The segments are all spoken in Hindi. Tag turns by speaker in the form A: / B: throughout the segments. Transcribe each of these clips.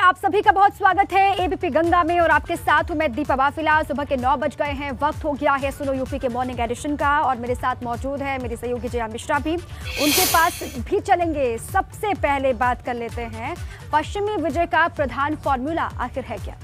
A: आप सभी का बहुत स्वागत है एबीपी गंगा में और आपके साथ हूं मैं दीपा बाफिला। सुबह के 9 बज गए हैं, वक्त हो गया है सुनो यूपी के मॉर्निंग एडिशन का और मेरे साथ मौजूद है मेरी सहयोगी जया मिश्रा भी, उनके पास भी चलेंगे। सबसे पहले बात कर लेते हैं, पश्चिमी विजय का प्रधान फॉर्मूला आखिर है क्या?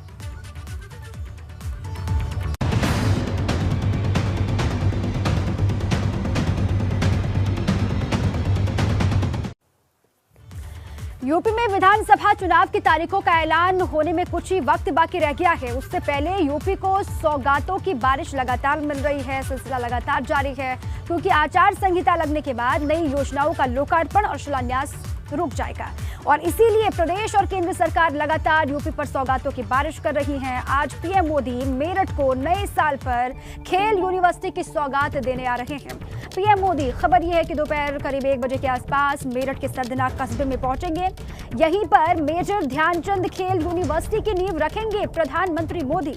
A: यूपी में विधानसभा चुनाव की तारीखों का ऐलान होने में कुछ ही वक्त बाकी रह गया है। उससे पहले यूपी को सौगातों की बारिश लगातार मिल रही है, सिलसिला लगातार जारी है, क्योंकि आचार संहिता लगने के बाद नई योजनाओं का लोकार्पण और शिलान्यास रुक जाएगा और इसीलिए प्रदेश और केंद्र सरकार लगातार यूपी पर सौगातों की बारिश कर रही हैं। आज पीएम मोदी मेरठ को नए साल पर खेल यूनिवर्सिटी की सौगात देने आ रहे हैं। पीएम मोदी, खबर यह है कि दोपहर करीब 1 बजे के आसपास मेरठ के सर्दनाक कस्बे में पहुंचेंगे। यहीं पर मेजर ध्यानचंद खेल यूनिवर्सिटी की नींव रखेंगे प्रधानमंत्री मोदी।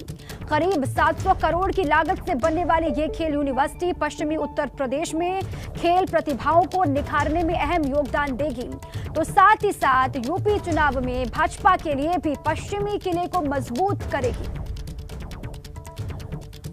A: करीब 700 करोड़ की लागत से बनने वाली ये खेल यूनिवर्सिटी पश्चिमी उत्तर प्रदेश में खेल प्रतिभाओं को निखारने में अहम योगदान देगी, तो साथ ही साथ यूपी चुनाव में भाजपा के लिए भी पश्चिमी किले को मजबूत करेगी।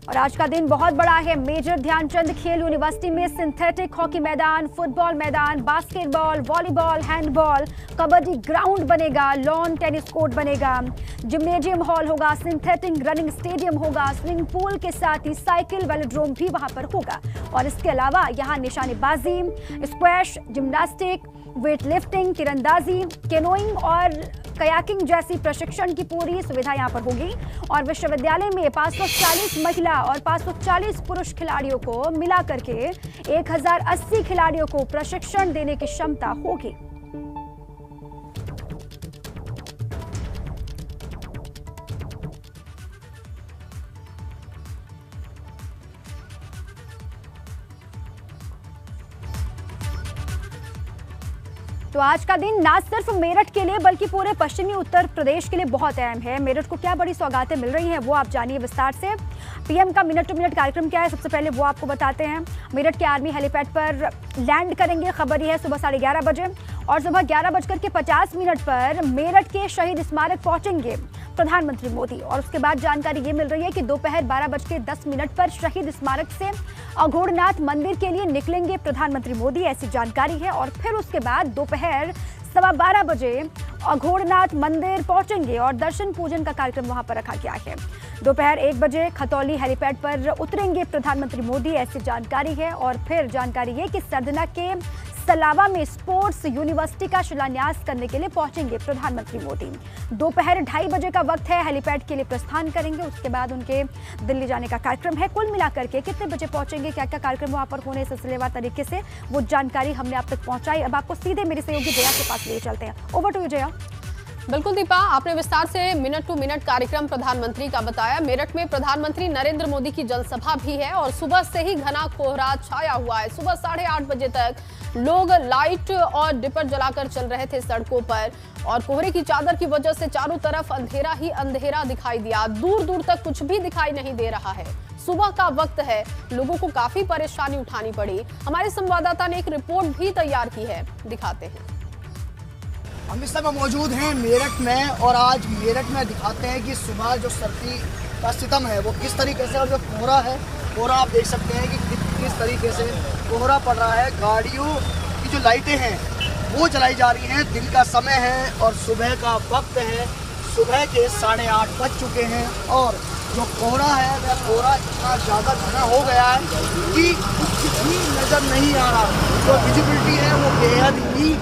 A: और आज का दिन बहुत बड़ा है। मेजर ध्यानचंद खेल यूनिवर्सिटी में सिंथेटिक हॉकी मैदान, फुटबॉल मैदान, basketball, volleyball, handball, kabaddi ground बनेगा, लॉन टेनिस कोर्ट बनेगा, जिम्नेजियम हॉल होगा, सिंथेटिक रनिंग स्टेडियम होगा, स्विमिंग पूल के साथ ही साइकिल वेलोड्रोम भी वहां पर होगा। और इसके अलावा यहाँ निशानेबाजी, स्क्वैश, जिम्नास्टिक, वेट लिफ्टिंग, तीरंदाजी, केनोइंग और कयाकिंग जैसी प्रशिक्षण की पूरी सुविधा यहाँ पर होगी। और विश्वविद्यालय में 540 महिला और 540 पुरुष खिलाड़ियों को मिला करके 1080 खिलाड़ियों को प्रशिक्षण देने की क्षमता होगी। तो आज का दिन ना सिर्फ मेरठ के लिए बल्कि पूरे पश्चिमी उत्तर प्रदेश के लिए बहुत अहम है। मेरठ को क्या बड़ी सौगातें मिल रही हैं वो आप जानिए विस्तार से। पीएम का मिनट टू मिनट कार्यक्रम क्या है, सबसे पहले वो आपको बताते हैं। मेरठ के आर्मी हेलीपैड पर लैंड करेंगे, खबर यह है सुबह 11:30 बजे और सुबह 11:50 पर मेरठ के शहीद स्मारक पहुंचेंगे प्रधानमंत्री मोदी। और उसके बाद जानकारी ये मिल रही है कि दोपहर 12:10 पर शहीद स्मारक से अघोरनाथ मंदिर के लिए निकलेंगे प्रधानमंत्री मोदी, ऐसी जानकारी है। और फिर उसके बाद दोपहर 12:15 बजे अघोरनाथ मंदिर पहुंचेंगे और दर्शन पूजन का कार्यक्रम वहां पर रखा गया है। दोपहर 1 बजे खतौली हेलीपैड पर उतरेंगे प्रधानमंत्री मोदी, ऐसी जानकारी है। और फिर जानकारी है कि सरदना के सलावा में स्पोर्ट्स यूनिवर्सिटी का शिलान्यास करने के लिए पहुंचेंगे प्रधानमंत्री मोदी। दोपहर 2:30 बजे का वक्त है, हेलीपैड के लिए प्रस्थान करेंगे। उसके बाद उनके दिल्ली जाने का कार्यक्रम है। कुल मिलाकर के कितने बजे पहुंचेंगे, क्या क्या कार्यक्रम वहां पर होने सिलसिलेवार तरीके से वो जानकारी हमने आप तक पहुंचाई। अब आपको सीधे मेरी सहयोगी जया के पास ले चलते हैं। Over to you Jaya.
B: बिल्कुल दीपा, आपने विस्तार से मिनट टू मिनट कार्यक्रम प्रधानमंत्री का बताया। मेरठ में प्रधानमंत्री नरेंद्र मोदी की जनसभा भी है और सुबह से ही घना कोहरा छाया हुआ है। सुबह 8:30 बजे तक लोग लाइट और डिपर जलाकर चल रहे थे सड़कों पर और कोहरे की चादर की वजह से चारों तरफ अंधेरा ही अंधेरा दिखाई दिया। दूर दूर तक कुछ भी दिखाई नहीं दे रहा है। सुबह का वक्त है, लोगों को काफी परेशानी उठानी पड़ी। हमारे संवाददाता ने एक रिपोर्ट भी तैयार की है, दिखाते हैं।
C: हम इस समय मौजूद हैं मेरठ में और आज मेरठ में दिखाते हैं कि सुबह जो सर्दी का सितम है वो किस तरीके से, और जो कोहरा है, कोहरा आप देख सकते हैं कि किस तरीके से कोहरा पड़ रहा है। गाड़ियों की जो लाइटें हैं वो जलाई जा रही हैं। दिन का समय है और सुबह का वक्त है। सुबह के 8:30 बज चुके हैं और जो कोहरा है वह कोहरा इतना ज़्यादा घना हो गया है कि कुछ भी नज़र नहीं आ रहा। जो विजिबिलिटी है वो बेहद ही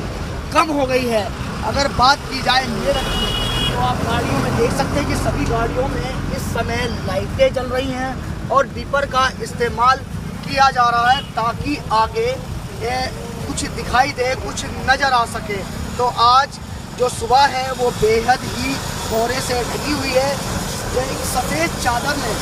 C: कम हो गई है। अगर बात की जाए मेरठ की तो आप गाड़ियों में देख सकते हैं कि सभी गाड़ियों में इस समय लाइटें जल रही हैं और दीपर का इस्तेमाल किया जा रहा है ताकि आगे कुछ दिखाई दे, कुछ नज़र आ सके। तो आज जो सुबह है वो बेहद ही कोहरे से ढकी हुई है। एक सफ़ेद चादर ने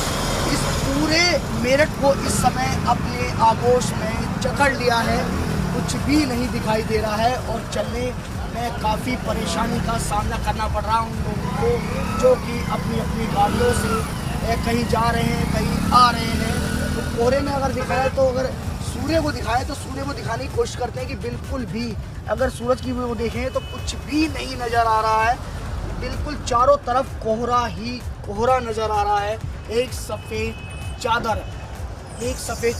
C: इस पूरे मेरठ को इस समय अपने आगोश में जकड़ लिया है। कुछ भी नहीं दिखाई दे रहा है और चलने में काफ़ी परेशानी का सामना करना पड़ रहा है उन लोगों को जो कि अपनी अपनी गाड़ियों से कहीं जा रहे हैं, कहीं आ रहे हैं। तो कोहरे में अगर दिखाया तो अगर सूर्य को दिखाए तो सूर्य को दिखाने की कोशिश करते हैं कि बिल्कुल भी अगर सूरज की वो देखें तो कुछ भी नहीं नज़र आ रहा है। बिल्कुल चारों तरफ कोहरा ही कोहरा नजर आ रहा है। एक सफ़ेद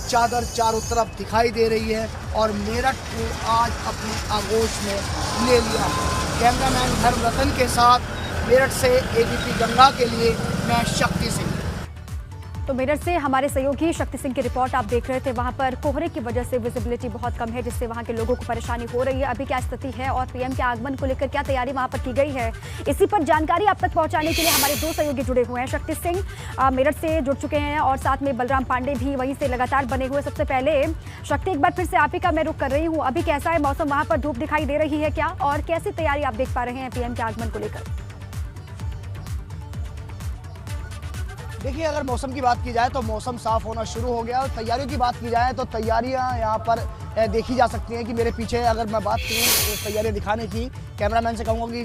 C: चादर चारों तरफ दिखाई दे रही है और मेरठ को आज अपनी आगोश में ले लिया। कैमरामैन धर्मरतन के साथ मेरठ से एबीपी गंगा के लिए मैं शक्ति सिंह।
A: तो मेरठ से हमारे सहयोगी शक्ति सिंह की रिपोर्ट आप देख रहे थे। वहां पर कोहरे की वजह से विजिबिलिटी बहुत कम है, जिससे वहां के लोगों को परेशानी हो रही है। अभी क्या स्थिति है और पीएम के आगमन को लेकर क्या तैयारी वहां पर की गई है, इसी पर जानकारी आप तक पहुंचाने के लिए हमारे दो सहयोगी जुड़े हुए हैं। शक्ति सिंह मेरठ से जुड़ चुके हैं और साथ में बलराम पांडे भी वहीं से लगातार बने हुए। सबसे पहले शक्ति, एक बार फिर से आप ही का मैं रुख कर रही हूँ। अभी कैसा है मौसम, वहां पर धूप दिखाई दे रही है क्या, और कैसी तैयारी आप देख पा रहे हैं पीएम के आगमन को लेकर?
C: देखिए, अगर मौसम की बात की जाए तो मौसम साफ होना शुरू हो गया और तैयारियों की बात की जाए तो तैयारियां यहाँ पर देखी जा सकती हैं कि मेरे पीछे अगर मैं बात करूँ तो तैयारियां दिखाने की, कैमरामैन से कहूँगा कि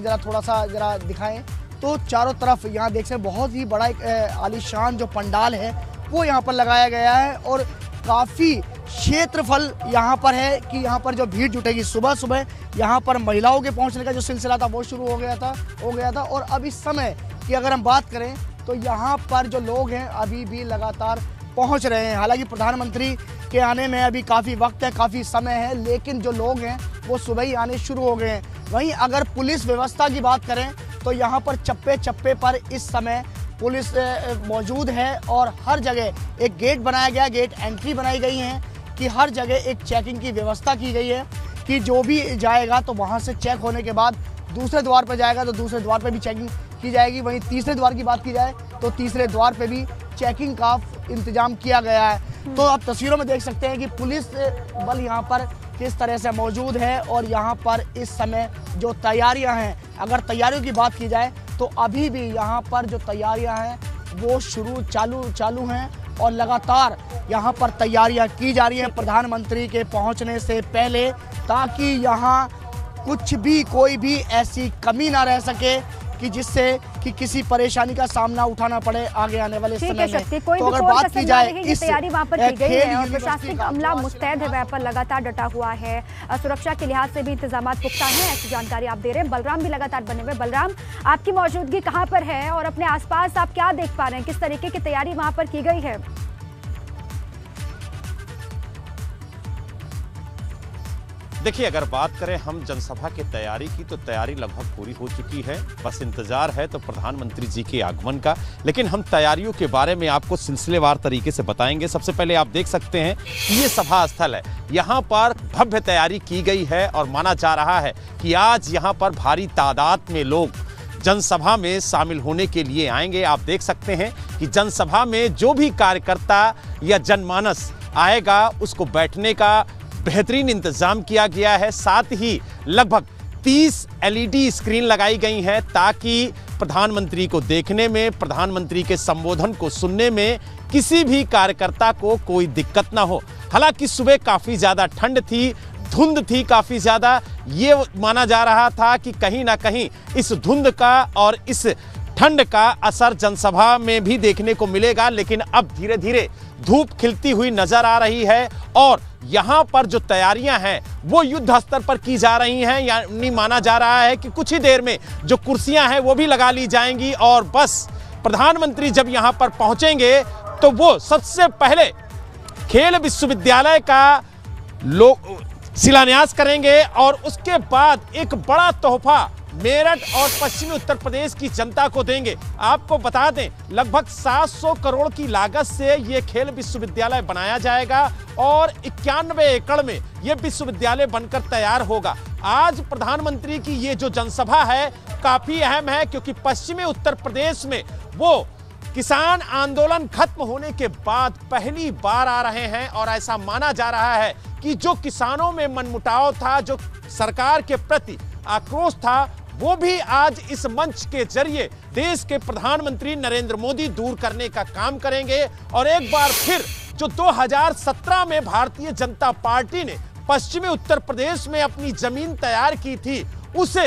C: ज़रा दिखाएं तो चारों तरफ यहाँ देख सकते बहुत ही बड़ा एक आलीशान जो पंडाल है वो यहाँ पर लगाया गया है और काफ़ी क्षेत्रफल यहाँ पर है कि यहाँ पर जो भीड़ जुटेगी। सुबह सुबह यहाँ पर महिलाओं के पहुँचने का जो सिलसिला था वो शुरू हो गया था और अब इस समय की अगर हम बात करें तो यहाँ पर जो लोग हैं अभी भी लगातार पहुँच रहे हैं। हालांकि प्रधानमंत्री के आने में अभी काफ़ी वक्त है, काफ़ी समय है, लेकिन जो लोग हैं वो सुबह ही आने शुरू हो गए हैं। वहीं अगर पुलिस व्यवस्था की बात करें तो यहाँ पर चप्पे चप्पे पर इस समय पुलिस मौजूद है और हर जगह एक गेट बनाया गया, गेट एंट्री बनाई गई है कि हर जगह एक चेकिंग की व्यवस्था की गई है कि जो भी जाएगा तो वहाँ से चेक होने के बाद दूसरे द्वार पर जाएगा तो दूसरे द्वार पर भी चेकिंग की जाएगी। वहीं तीसरे द्वार की बात की जाए तो तीसरे द्वार पे भी चेकिंग का इंतजाम किया गया है। तो आप तस्वीरों में देख सकते हैं कि पुलिस बल यहाँ पर किस तरह से मौजूद है और यहाँ पर इस समय जो तैयारियाँ हैं, अगर तैयारियों की बात की जाए तो अभी भी यहाँ पर जो तैयारियाँ हैं वो चालू हैं और लगातार यहाँ पर तैयारियाँ की जा रही हैं प्रधानमंत्री के पहुँचने से पहले, ताकि यहाँ कोई भी ऐसी कमी ना रह सके कि जिससे कि किसी परेशानी का सामना उठाना पड़े आगे आने वाले समय में।
A: तो अगर बात की जाए इस तैयारी वहाँ पर की गई है और प्रशासनिक अमला मुस्तैद है, वहाँ पर लगातार डटा हुआ है, सुरक्षा के लिहाज से भी इंतजाम पुख्ता है, ऐसी जानकारी आप दे रहे हैं। बलराम भी लगातार बने हुए। बलराम, आपकी मौजूदगी कहाँ पर है और अपने आसपास आप क्या देख पा रहे हैं, किस तरीके की तैयारी वहाँ पर की गई है?
D: देखिए, अगर बात करें हम जनसभा की तैयारी की तो तैयारी लगभग पूरी हो चुकी है, बस इंतजार है तो प्रधानमंत्री जी के आगमन का। लेकिन हम तैयारियों के बारे में आपको सिलसिलेवार तरीके से बताएंगे। सबसे पहले आप देख सकते हैं कि ये सभा स्थल है, यहाँ पर भव्य तैयारी की गई है और माना जा रहा है कि आज यहाँ पर भारी तादाद में लोग जनसभा में शामिल होने के लिए आएंगे। आप देख सकते हैं कि जनसभा में जो भी कार्यकर्ता या जनमानस आएगा उसको बैठने का बेहतरीन इंतजाम किया गया है। साथ ही लगभग 30 एलईडी स्क्रीन लगाई गई हैं ताकि प्रधानमंत्री को देखने में, प्रधानमंत्री के संबोधन को सुनने में किसी भी कार्यकर्ता को कोई दिक्कत ना हो। हालांकि सुबह काफ़ी ज़्यादा ठंड थी, धुंध थी काफ़ी ज़्यादा, ये माना जा रहा था कि कहीं ना कहीं इस धुंध का और इस ठंड का असर जनसभा में भी देखने को मिलेगा। लेकिन अब धीरे धीरे धूप खिलती हुई नजर आ रही है और यहाँ पर जो तैयारियां हैं वो युद्ध स्तर पर की जा रही हैं। यानी माना जा रहा है कि कुछ ही देर में जो कुर्सियां हैं वो भी लगा ली जाएंगी और बस प्रधानमंत्री जब यहाँ पर पहुंचेंगे तो वो सबसे पहले खेल विश्वविद्यालय का शिलान्यास करेंगे और उसके बाद एक बड़ा तोहफा मेरठ और पश्चिमी उत्तर प्रदेश की जनता को देंगे। आपको बता दें, लगभग 700 करोड़ की लागत से ये खेल विश्वविद्यालय बनाया जाएगा और 91 एकड़ में ये विश्वविद्यालय बनकर तैयार होगा। आज प्रधानमंत्री की ये जो जनसभा है काफी अहम है, क्योंकि पश्चिमी उत्तर प्रदेश में वो किसान आंदोलन खत्म होने के बाद पहली बार आ रहे हैं और ऐसा माना जा रहा है कि जो किसानों में मनमुटाव था, जो सरकार के प्रति आक्रोश था, वो भी आज इस मंच के जरिए देश के प्रधानमंत्री नरेंद्र मोदी दूर करने का काम करेंगे। और एक बार फिर जो 2017 में भारतीय जनता पार्टी ने पश्चिमी उत्तर प्रदेश में अपनी जमीन तैयार की थी, उसे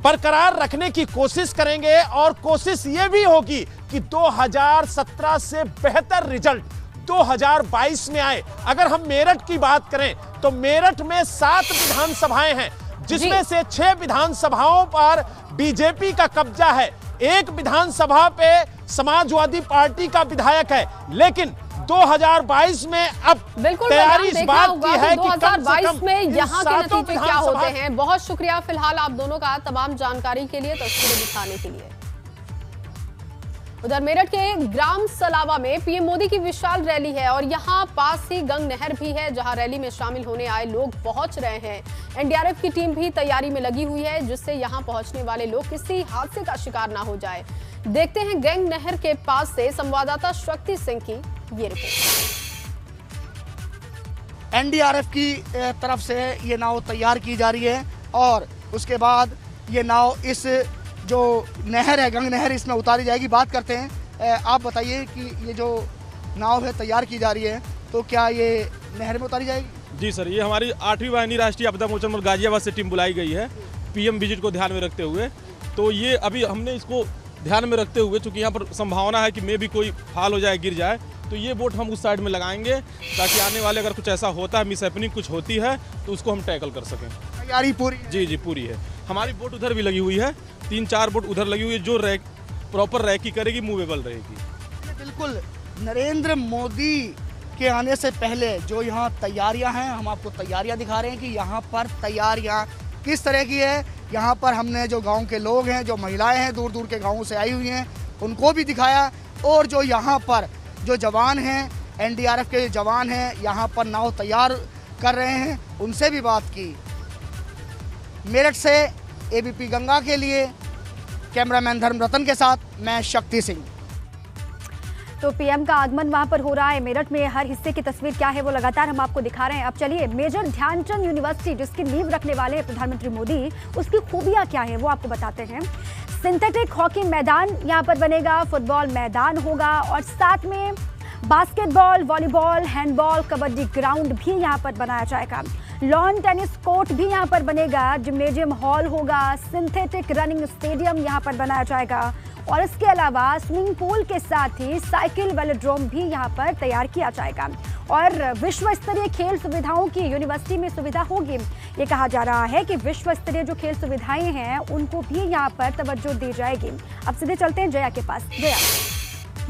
D: बरकरार रखने की कोशिश करेंगे और कोशिश ये भी होगी कि 2017 से बेहतर रिजल्ट 2022 में आए। अगर हम मेरठ की बात करें तो मेरठ में 7 विधानसभाएं हैं जिसमें से 6 विधानसभाओं पर बीजेपी का कब्जा है, एक विधानसभा पे समाजवादी पार्टी का विधायक है। लेकिन 2022 में अब तैयारी इस बात की है कि
B: 2022 में यहाँ के नतीजे क्या होते हैं। बहुत शुक्रिया फिलहाल आप दोनों का तमाम जानकारी के लिए, तस्वीरें दिखाने के लिए। उधर मेरठ के ग्राम सलावा में पीएम मोदी की विशाल रैली है और यहाँ पास ही गंग नहर भी है, जहां रैली में शामिल होने आए लोग पहुंच रहे हैं। एनडीआरएफ की टीम भी तैयारी में लगी हुई है, जिससे यहां पहुंचने वाले लोग किसी हादसे का शिकार ना हो जाए। देखते हैं गंग नहर के पास से संवाददाता शक्ति सिंह की ये रिपोर्ट।
C: एनडीआरएफ की तरफ से ये नाव तैयार की जा रही है और उसके बाद ये नाव इस जो नहर है, गंग नहर, इसमें उतारी जाएगी। बात करते हैं, आप बताइए कि ये जो नाव है तैयार की जा रही है, तो क्या ये नहर में उतारी जाएगी?
E: जी सर, ये हमारी 8वीं वाहिनी राष्ट्रीय आपदा मोचन बल गाजियाबाद से टीम बुलाई गई है पीएम विजिट को ध्यान में रखते हुए। तो ये अभी हमने इसको ध्यान में रखते हुए, चूँकि यहाँ पर संभावना है कि मे भी कोई फाल हो जाए, गिर जाए, तो ये बोट हम उस साइड में लगाएंगे ताकि आने वाले अगर कुछ ऐसा होता है, मिस हैपनिंग कुछ होती है, तो उसको हम टैकल कर सकें।
C: तैयारी पूरी?
E: जी पूरी है। हमारी बोट उधर भी लगी हुई है, 3-4 बोट उधर लगी हुई है, जो प्रॉपर रैकी करेगी, मूवेबल रहेगी।
C: बिल्कुल, नरेंद्र मोदी के आने से पहले जो यहाँ तैयारियां हैं, हम आपको तैयारियां दिखा रहे हैं कि यहाँ पर तैयारियां किस तरह की है। यहाँ पर हमने जो गांव के लोग हैं, जो महिलाएं हैं, दूर दूर के गांवों से आई हुई हैं, उनको भी दिखाया। और जो यहाँ पर जो जवान हैं, एनडीआरएफ के जवान हैं, यहाँ पर नाव तैयार कर रहे हैं, उनसे भी बात की। मेरठ से एबीपी गंगा के लिए कैमरामैन धर्मरतन के साथ मैं शक्ति सिंह।
A: तो पीएम का आगमन वहां पर हो रहा है। मेरठ में हर हिस्से की तस्वीर क्या है वो लगातार हम आपको दिखा रहे हैं। अब चलिए, मेजर ध्यानचंद यूनिवर्सिटी जिसकी नींव रखने वाले हैं प्रधानमंत्री मोदी, उसकी खूबियां क्या है वो आपको बताते हैं। सिंथेटिक हॉकी मैदान यहाँ पर बनेगा, फुटबॉल मैदान होगा और साथ में basketball, volleyball, handball, kabaddi ground भी यहाँ पर बनाया जाएगा। लॉन टेनिस कोर्ट भी यहाँ पर बनेगा, जिम्नेजियम हॉल होगा, सिंथेटिक रनिंग स्टेडियम यहाँ पर बनाया जाएगा और इसके अलावा स्विमिंग पूल के साथ ही साइकिल वेलोड्रोम भी यहाँ पर तैयार किया जाएगा और विश्व स्तरीय खेल सुविधाओं की यूनिवर्सिटी में सुविधा होगी। ये कहा जा रहा है कि विश्व स्तरीय जो खेल सुविधाएं हैं उनको भी यहाँ पर तवज्जो दी जाएगी। अब सीधे चलते हैं जया के पास। जया।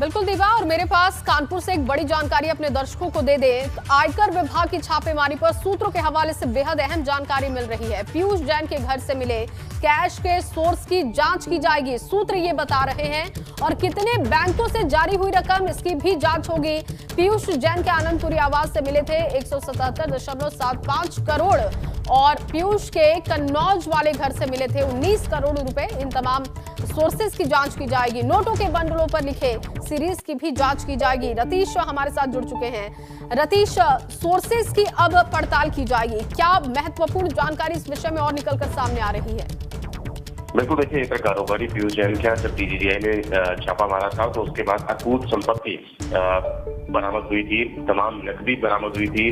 B: बिल्कुल दीवा, और मेरे पास कानपुर से एक बड़ी जानकारी अपने दर्शकों को दे दें। आयकर विभाग की छापेमारी पर सूत्रों के हवाले से बेहद अहम जानकारी मिल रही है। पीयूष जैन के घर से मिले कैश के सोर्स की जांच की जाएगी, सूत्र ये बता रहे हैं, और कितने बैंकों से जारी हुई रकम इसकी भी जांच होगी। पीयूष जैन के आनंदपुरी आवास से मिले थे 177.75 करोड़ और पीयूष के कन्नौज वाले घर से मिले थे 19 करोड़ रुपए। इन तमाम सोर्सेस की जांच की जाएगी। नोटों के बंडलों पर लिखे सीरीज की भी जांच की जाएगी। रतीश हमारे साथ जुड़ चुके हैं। रतीश, सोर्सेस की अब पड़ताल की जाएगी, क्या महत्वपूर्ण जानकारी इस विषय में और निकलकर सामने आ रही है?
F: बिल्कुल, देखिए, एक कारोबारी पीयूष जैन क्या जब डीजीजीआई ने छापा मारा था तो उसके बाद अकूत संपत्ति बरामद हुई थी, तमाम नकदी बरामद हुई थी।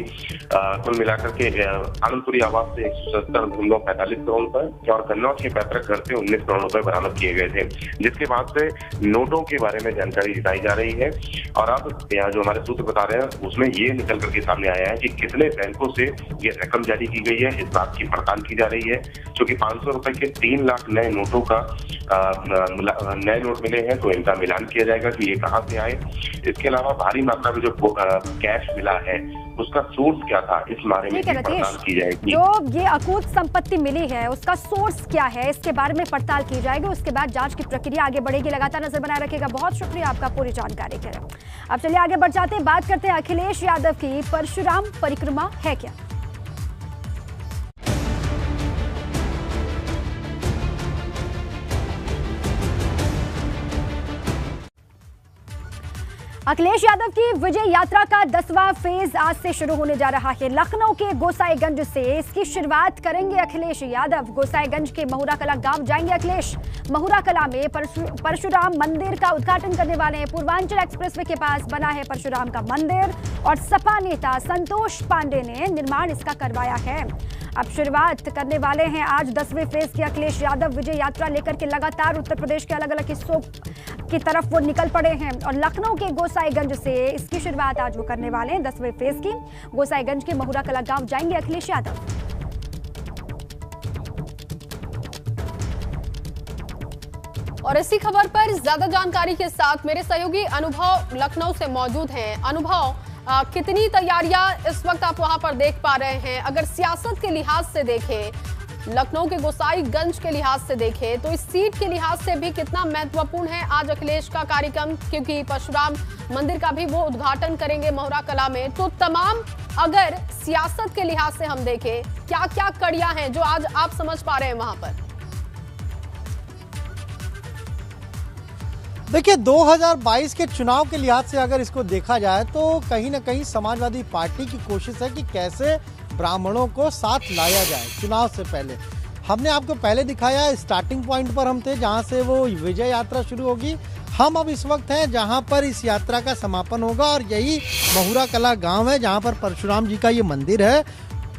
F: कुल मिलाकर के आनंदपुरी आवास से 177.45 करोड़ रुपए और कन्नौज के पैतृक घर से 19 करोड़ रुपए बरामद किए गए थे, जिसके बाद से नोटों के बारे में जानकारी जुटाई जा रही है। और अब यहाँ जो हमारे सूत्र बता रहे हैं उसमें ये निकल करके सामने आया है कि कितने बैंकों से ये रकम जारी की गई है, इस बात की पड़ताल की जा रही है। क्योंकि 500 रुपए के 3 लाख नए नोटों का नए नोट मिले हैं, तो इनका मिलान किया जाएगा कि ये कहाँ से आए। इसके अलावा भारी मात्रा में जो कैश मिला है उसका सोर्स क्या था, इस बारे में पड़ताल की जाएगी।
A: जो ये अकूत संपत्ति मिली है उसका सोर्स क्या है, इसके बारे में पड़ताल की जाएगी। उसके बाद जांच की प्रक्रिया आगे बढ़ेगी। लगातार नजर बनाए रखेगा। बहुत शुक्रिया आपका पूरी जानकारी के लिए। अब चलिए आगे बढ़ जाते हैं, बात करते हैं अखिलेश यादव की परशुराम परिक्रमा है क्या। अखिलेश यादव की विजय यात्रा का 10वां फेज आज से शुरू होने जा रहा है। लखनऊ के गोसाईगंज से इसकी शुरुआत करेंगे अखिलेश यादव। गोसाईगंज के महुरा कला गांव जाएंगे अखिलेश। महुरा कला में परशुराम मंदिर का उद्घाटन करने वाले हैं। पूर्वांचल एक्सप्रेसवे के पास बना है परशुराम का मंदिर और सपा नेता संतोष पांडे ने निर्माण इसका करवाया है। अब शुरुआत करने वाले हैं आज 10वें फेज की अखिलेश यादव विजय यात्रा लेकर के लगातार उत्तर प्रदेश के अलग अलग हिस्सों की तरफ वो निकल पड़े हैं और लखनऊ के गोसाईगंज से इसकी शुरुआत आज वो करने वाले हैं 10वें फेज की। गोसाईगंज के महुरा कला गांव जाएंगे अखिलेश यादव।
B: और इसी खबर पर ज्यादा जानकारी के साथ मेरे सहयोगी अनुभव लखनऊ से मौजूद हैं। अनुभव, कितनी तैयारियां इस वक्त आप वहां पर देख पा रहे हैं? अगर सियासत के लिहाज से देखें, लखनऊ के गोसाईगंज के लिहाज से देखें, तो इस सीट के लिहाज से भी कितना महत्वपूर्ण है आज अखिलेश का कार्यक्रम, क्योंकि परशुराम मंदिर का भी वो उद्घाटन करेंगे मोहरा कला में। तो तमाम अगर सियासत के लिहाज से हम देखें, क्या क्या कड़ियां हैं जो आज आप समझ पा रहे हैं वहां पर?
G: देखिए, 2022 के चुनाव के लिहाज से अगर इसको देखा जाए तो कहीं ना कहीं समाजवादी पार्टी की कोशिश है कि कैसे ब्राह्मणों को साथ लाया जाए। चुनाव से पहले हमने आपको पहले दिखाया, स्टार्टिंग पॉइंट पर हम थे जहां से वो विजय यात्रा शुरू होगी। हम अब इस वक्त हैं जहां पर इस यात्रा का समापन होगा और यही महुरा कला गांव है जहां पर परशुराम जी का ये मंदिर है।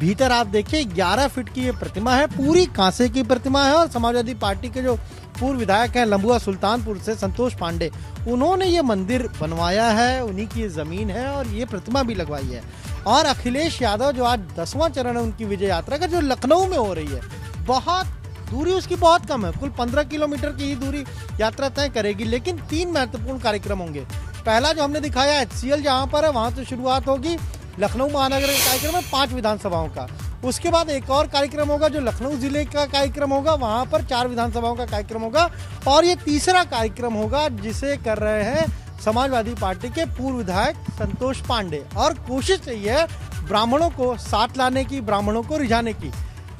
G: भीतर आप देखिए 11 फीट की ये प्रतिमा है, पूरी कांसे की प्रतिमा है। और समाजवादी पार्टी के जो पूर्व विधायक हैं लंबुआ सुल्तानपुर से संतोष पांडे, उन्होंने ये मंदिर बनवाया है, उन्हीं की जमीन है और ये प्रतिमा भी लगवाई है। और अखिलेश यादव जो आज 10वां चरण है उनकी विजय यात्रा का, जो लखनऊ में हो रही है, बहुत दूरी उसकी बहुत कम है, कुल 15 किलोमीटर की ही दूरी यात्रा तय करेगी। लेकिन 3 महत्वपूर्ण कार्यक्रम होंगे। पहला जो हमने दिखाया HCL जहां पर है, वहां से शुरुआत होगी लखनऊ महानगर का कार्यक्रम है 5 विधानसभाओं का। उसके बाद एक और कार्यक्रम होगा जो लखनऊ जिले का कार्यक्रम होगा, वहां पर 4 विधानसभाओं का कार्यक्रम होगा। और ये तीसरा कार्यक्रम होगा जिसे कर रहे हैं समाजवादी पार्टी के पूर्व विधायक संतोष पांडे। और कोशिश यही है ब्राह्मणों को साथ लाने की, ब्राह्मणों को रिझाने की।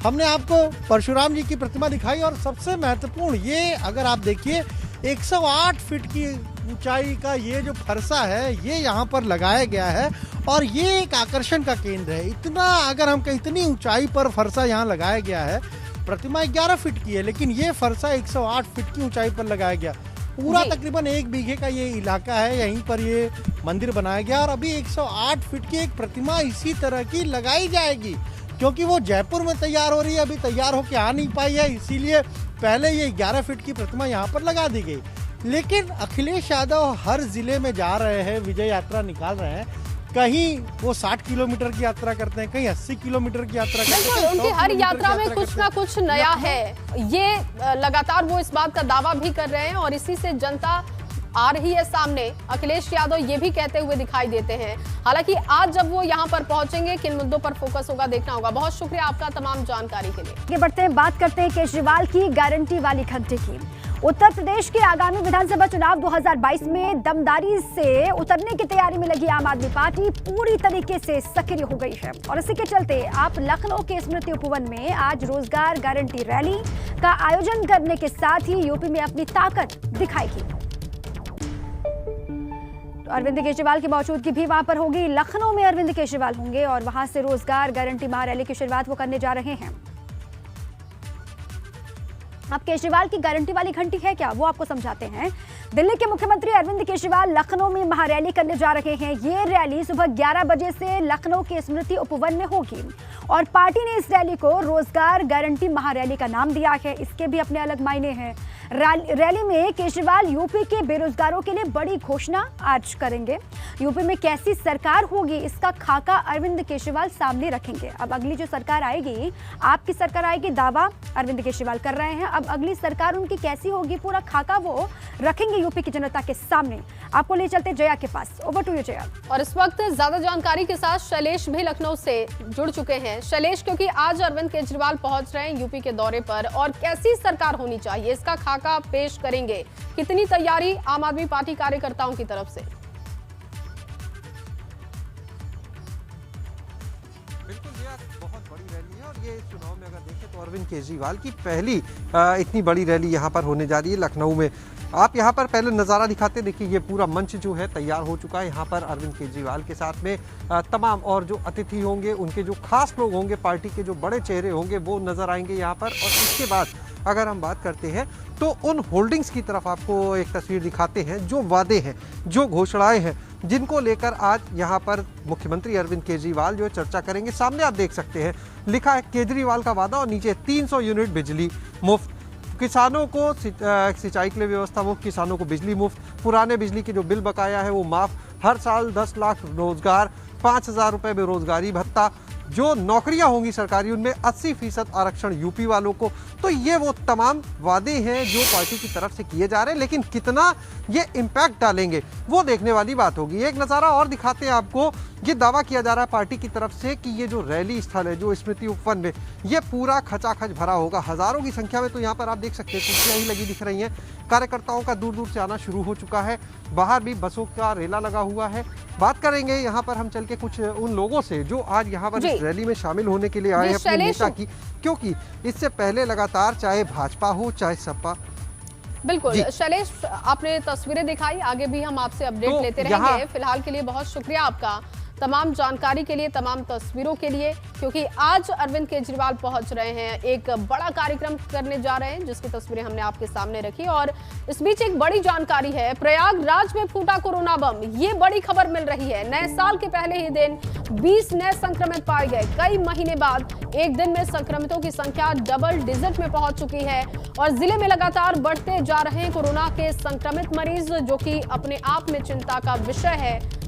G: हमने आपको परशुराम जी की प्रतिमा दिखाई और सबसे महत्वपूर्ण ये, अगर आप देखिए 108 फीट की ऊंचाई का ये जो फरसा है, ये यहाँ पर लगाया गया है और ये एक आकर्षण का केंद्र है। इतना, अगर हम कहीं इतनी ऊंचाई पर फरसा यहाँ लगाया गया है, प्रतिमा 11 फीट की है लेकिन ये फरसा 108 फीट की ऊंचाई पर लगाया गया। पूरा तकरीबन 1 बीघे का ये इलाका है, यहीं पर ये मंदिर बनाया गया। और अभी 108 फीट की एक प्रतिमा इसी तरह की लगाई जाएगी, क्योंकि वो जयपुर में तैयार हो रही है, अभी तैयार होकर आ नहीं पाई है, इसीलिए पहले ये 11 फीट की प्रतिमा यहाँ पर लगा दी गई। लेकिन अखिलेश यादव हर जिले में जा रहे हैं, विजय यात्रा निकाल रहे हैं। कहीं वो 60 किलोमीटर की यात्रा करते हैं, कहीं 80 किलोमीटर की यात्रा करते हैं।
B: उनकी हर यात्रा में कुछ ना कुछ नया है, ये लगातार वो इस बात का दावा भी कर रहे हैं और इसी से जनता आ रही है सामने। अखिलेश यादव ये भी कहते हुए दिखाई देते हैं। हालांकि आज जब वो यहाँ पर पहुंचेंगे, किन मुद्दों पर फोकस होगा देखना होगा। बहुत शुक्रिया आपका तमाम जानकारी के लिए।
A: आगे बढ़ते हैं, बात करते हैं केजरीवाल की गारंटी वाली घंटी की। उत्तर प्रदेश के आगामी विधानसभा चुनाव 2022 में दमदारी से उतरने की तैयारी में लगी आम आदमी पार्टी पूरी तरीके से सक्रिय हो गई है। और इसी के चलते आप लखनऊ के स्मृति उपवन में आज रोजगार गारंटी रैली का आयोजन करने के साथ ही यूपी में अपनी ताकत दिखाएगी। अरविंद केजरीवाल की मौजूदगी भी वहां पर होगी। लखनऊ में अरविंद केजरीवाल होंगे और वहां से रोजगार गारंटी महारैली की शुरुआत वो करने जा रहे हैं। अब केजरीवाल की गारंटी वाली घंटी है क्या, वो आपको समझाते हैं। दिल्ली के मुख्यमंत्री अरविंद केजरीवाल लखनऊ में महारैली करने जा रहे हैं। ये रैली सुबह 11 बजे से लखनऊ के स्मृति उपवन में होगी और पार्टी ने इस रैली को रोजगार गारंटी महारैली का नाम दिया है। इसके भी अपने अलग मायने हैं। रैली में केजरीवाल यूपी के बेरोजगारों के लिए बड़ी घोषणा आज करेंगे। यूपी में कैसी सरकार होगी इसका खाका अरविंद केजरीवाल सामने रखेंगे। अब अगली जो सरकार आएगी, आपकी सरकार आएगी, दावा अरविंद केजरीवाल कर रहे हैं। अब अगली सरकार उनकी कैसी होगी, पूरा खाका वो रखेंगे यूपी की जनता के सामने। आपको ले चलते जया के पास। Over to you Jaya.
B: और इस वक्त ज्यादा जानकारी के साथ शैलेश भी लखनऊ से जुड़ चुके हैं। शैलेश, क्योंकि आज अरविंद केजरीवाल पहुंच रहे हैं यूपी के दौरे पर और कैसी सरकार होनी चाहिए इसका खाका पेश करेंगे। कितनी तैयारी आम आदमी पार्टी कार्यकर्ताओं की तरफ से?
H: बिल्कुल, यह बहुत बड़ी रैली है और ये इस चुनाव में अगर देखें तो अरविंद केजरीवाल की पहली इतनी बड़ी रैली यहाँ पर होने जा रही है लखनऊ में। आप यहाँ पर पहले नज़ारा दिखाते, देखिए ये पूरा मंच जो है तैयार हो चुका है। यहाँ पर अरविंद केजरीवाल के साथ में तमाम और जो अतिथि होंगे, उनके जो खास लोग होंगे, पार्टी के जो बड़े चेहरे होंगे वो नज़र आएंगे यहाँ पर। और इसके बाद अगर हम बात करते हैं तो उन होल्डिंग्स की तरफ आपको एक तस्वीर दिखाते हैं, जो वादे हैं, जो घोषणाएं हैं, जिनको लेकर आज यहाँ पर मुख्यमंत्री अरविंद केजरीवाल जो चर्चा करेंगे। सामने आप देख सकते हैं लिखा है केजरीवाल का वादा और नीचे 300 यूनिट बिजली मुफ्त, किसानों को सिंचाई के लिए व्यवस्था मुफ्त, किसानों को बिजली मुफ्त, पुराने बिजली के जो बिल बकाया है वो माफ़, हर साल 10 लाख रोजगार, 5,000 रुपये बेरोजगारी भत्ता, जो नौकरियां होंगी सरकारी उनमें 80% आरक्षण यूपी वालों को। तो ये वो तमाम वादे हैं जो पार्टी की तरफ से किए जा रहे हैं, लेकिन कितना ये इम्पैक्ट डालेंगे वो देखने वाली बात होगी। एक नज़ारा और दिखाते हैं आपको। ये दावा किया जा रहा है पार्टी की तरफ से कि ये जो रैली स्थल है, जो स्मृति उपवन में, ये पूरा खचाखच भरा होगा। हजारों की संख्या में तो यहाँ पर आप देख सकते हैं कुर्सियां ही लगी दिख रही हैं। कार्यकर्ताओं का दूर दूर से आना शुरू हो चुका है। बाहर भी बसों का रेला लगा हुआ है। बात करेंगे यहाँ पर हम चल के कुछ उन लोगों से जो आज यहाँ पर इस रैली में शामिल होने के लिए आए हैं अपने नेता की, क्योंकि इससे पहले लगातार चाहे भाजपा हो चाहे सपा।
B: बिल्कुल शैलेश, आपने तस्वीरें दिखाई, आगे भी हम आपसे अपडेट लेते रहेंगे। फिलहाल के लिए बहुत शुक्रिया आपका, तमाम जानकारी के लिए, तमाम तस्वीरों के लिए, क्योंकि आज अरविंद केजरीवाल पहुंच रहे हैं, एक बड़ा कार्यक्रम करने जा रहे हैं जिसकी तस्वीरें हमने आपके सामने रखी। और इस बीच एक बड़ी जानकारी है, प्रयागराज में फूटा कोरोना बम, ये बड़ी खबर मिल रही है। नए साल के पहले ही दिन 20 नए संक्रमित पाए गए। कई महीने बाद एक दिन में संक्रमितों की संख्या डबल डिजिट में पहुंच चुकी है और जिले में लगातार बढ़ते जा रहे हैं कोरोना के संक्रमित मरीज, जो कि अपने आप में चिंता का विषय है।